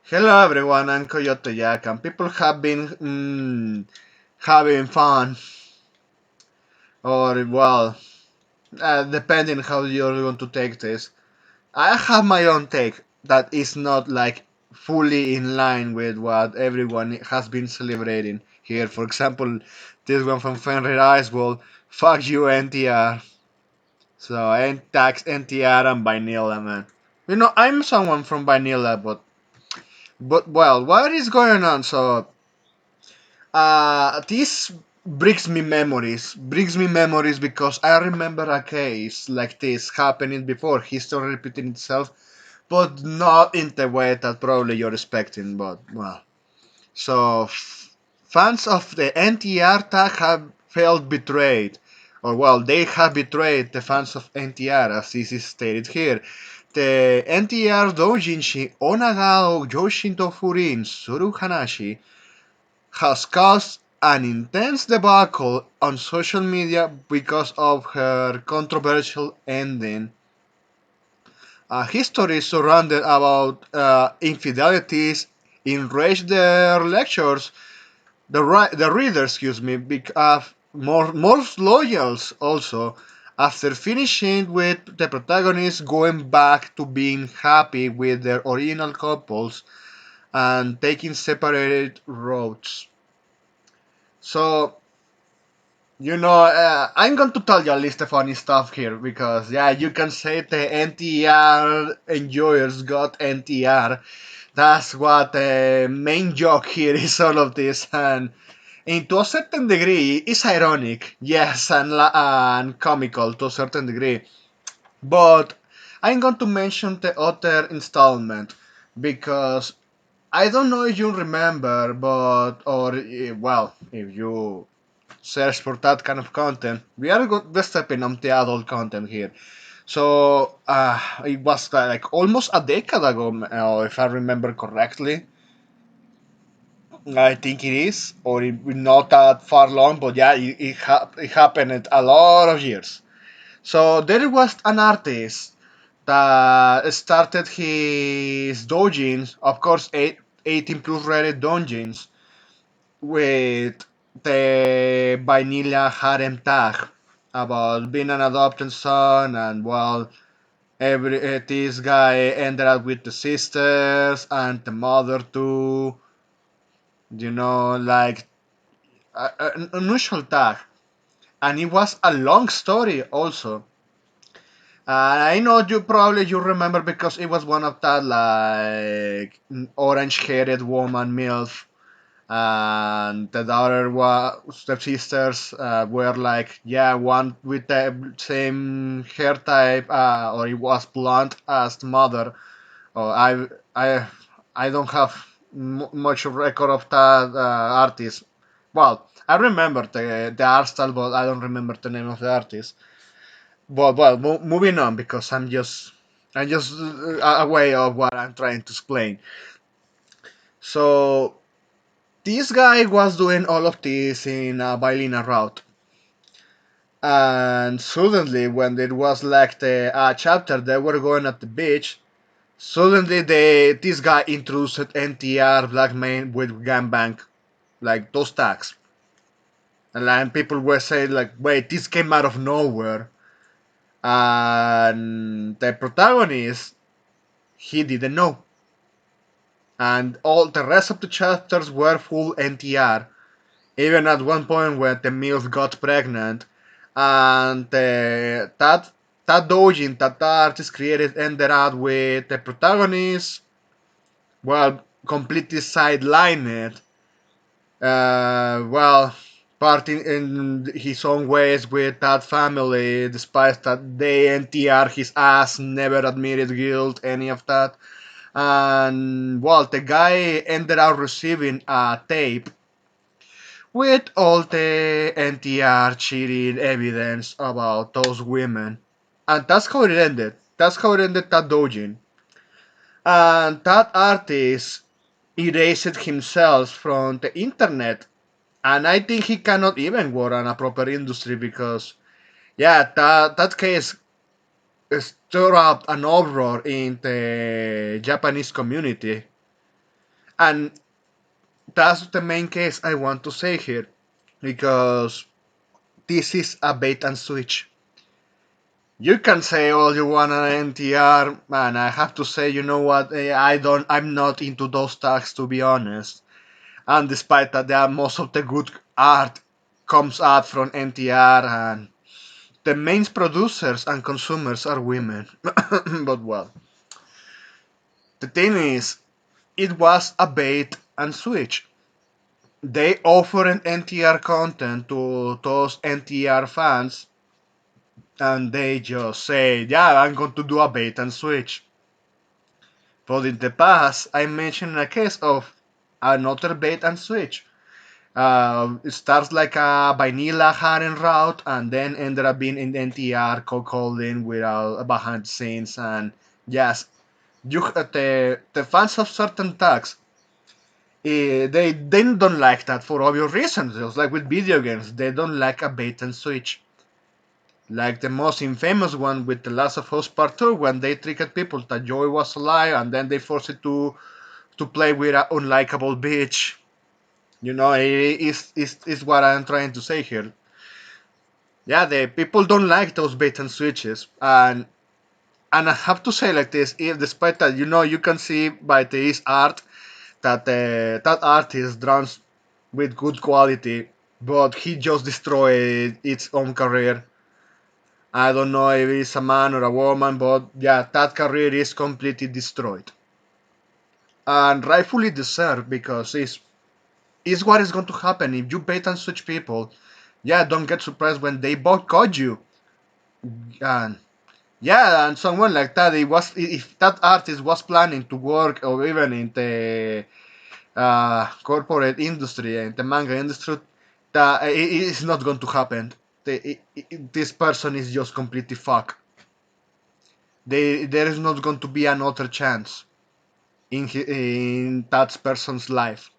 Hello everyone, I'm Coyote Jack, and people have been having fun, or well, depending how you're going to take this. I have my own take that is not like fully in line with what everyone has been celebrating here. For example, this one from Fenrir Ice Wall, fuck you NTR. So, tax NTR and Vanilla, man. I'm someone from Vanilla, but well, what is going on? So, this brings me memories because I remember a case like this happening before, history repeating itself, but not in the way that probably you're expecting. But well, so fans of the NTR tag have felt betrayed, or well, they have betrayed the fans of NTR, as this is stated here. The NTR doujinshi Onagao Yoshinto Furin Suru Hanashi has caused an intense debacle on social media because of her controversial ending. History surrounded about infidelities enraged their lectures, the readers, excuse me, more loyal also after finishing with the protagonists going back to being happy with their original couples and taking separate roads. So I'm going to tell you a list of funny stuff here because, yeah, you can say the NTR enjoyers got NTR. That's what the main joke here is, all of this. And to a certain degree, it's ironic, yes, and comical to a certain degree. But I'm going to mention the other installment because I don't know if you remember, well, if you search for that kind of content. We're stepping on the adult content here. So it was like almost a decade ago, if I remember correctly. I think it is, or not that far long, but yeah, it happened a lot of years. So there was an artist that started his doujins, of course, 18 plus rated doujins, with the vanilla harem tag about being an adopted son, and well, every this guy ended up with the sisters and the mother too. Like an unusual tag, and it was a long story also. I know you remember because it was one of that like orange-haired woman MILF, and the daughter was the sisters were like, yeah, one with the same hair type, or it was blonde as the mother. Oh, I I don't have much record of that artist. Well, I remember the art style, but I don't remember the name of the artist. Well, moving on because I'm just aware of what I'm trying to explain. So this guy was doing all of this in a Bailina route. And suddenly, when it was like the chapter they were going at the beach, suddenly this guy introduced NTR blackmail with gangbang, like those tags. And like, people were saying like, wait, this came out of nowhere. And the protagonist, he didn't know. And all the rest of the chapters were full NTR. Even at one point when the MILF got pregnant, and that doujin that the artist created ended up with the protagonist, well, completely sidelined. Well, parting in his own ways with that family, despite that they NTR his ass, never admitted guilt, any of that. And well, the guy ended up receiving a tape with all the NTR cheating evidence about those women. And that's how it ended. That's how it ended that doujin. And that artist erased himself from the internet. And I think he cannot even work on a proper industry because, yeah, that case stirred up an uproar in the Japanese community. And that's the main case I want to say here, because this is a bait and switch. You can say all you want on NTR, man. I have to say, you know what? I'm not into those tags, to be honest. And despite that, most of the good art comes out from NTR, and the main producers and consumers are women. But well, the thing is, it was a bait and switch. They offered NTR content to those NTR fans, and they just say, "Yeah, I'm going to do a bait and switch." But in the past, I mentioned a case of another bait and switch. It starts like a vanilla Harem route, and then ended up being in NTR co-holding without behind the scenes. And yes, the fans of certain tags, they don't like that for obvious reasons. Just like with video games, they don't like a bait and switch. Like the most infamous one with The Last of Us Part 2, when they tricked people that Joey was alive, and then they forced it to play with an unlikable bitch. You know, is what I'm trying to say here. Yeah, the people don't like those bait and switches, and I have to say like this, if despite that, you can see by this art that that art is drawn with good quality, but he just destroyed its own career. I don't know if it's a man or a woman, but yeah, that career is completely destroyed, and rightfully deserved, because it's what is going to happen if you bait and switch people. Yeah, don't get surprised when they boycott you. And yeah, and someone like that, it was if that artist was planning to work or even in the corporate industry and the manga industry, that it's not going to happen. This person is just completely fucked. There is not going to be another chance in that person's life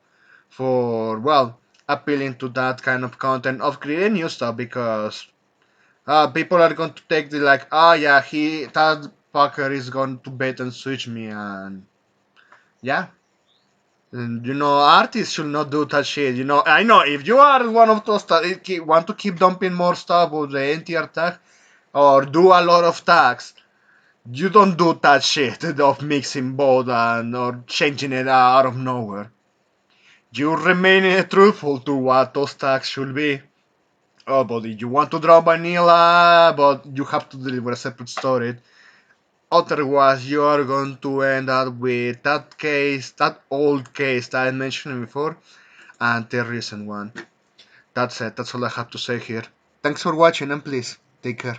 for, well, appealing to that kind of content of creating new stuff, because people are going to take the like, oh yeah, that fucker is going to bait and switch me, and yeah. And, artists should not do that shit. I know if you are one of those that want to keep dumping more stuff with the NTR tag or do a lot of tags, you don't do that shit of mixing both and or changing it out of nowhere. You remain truthful to what those tags should be. Oh, but if you want to draw vanilla, but you have to deliver a separate story. Otherwise, you are going to end up with that old case that I mentioned before, and the recent one. That's it. That's all I have to say here. Thanks for watching, and please take care.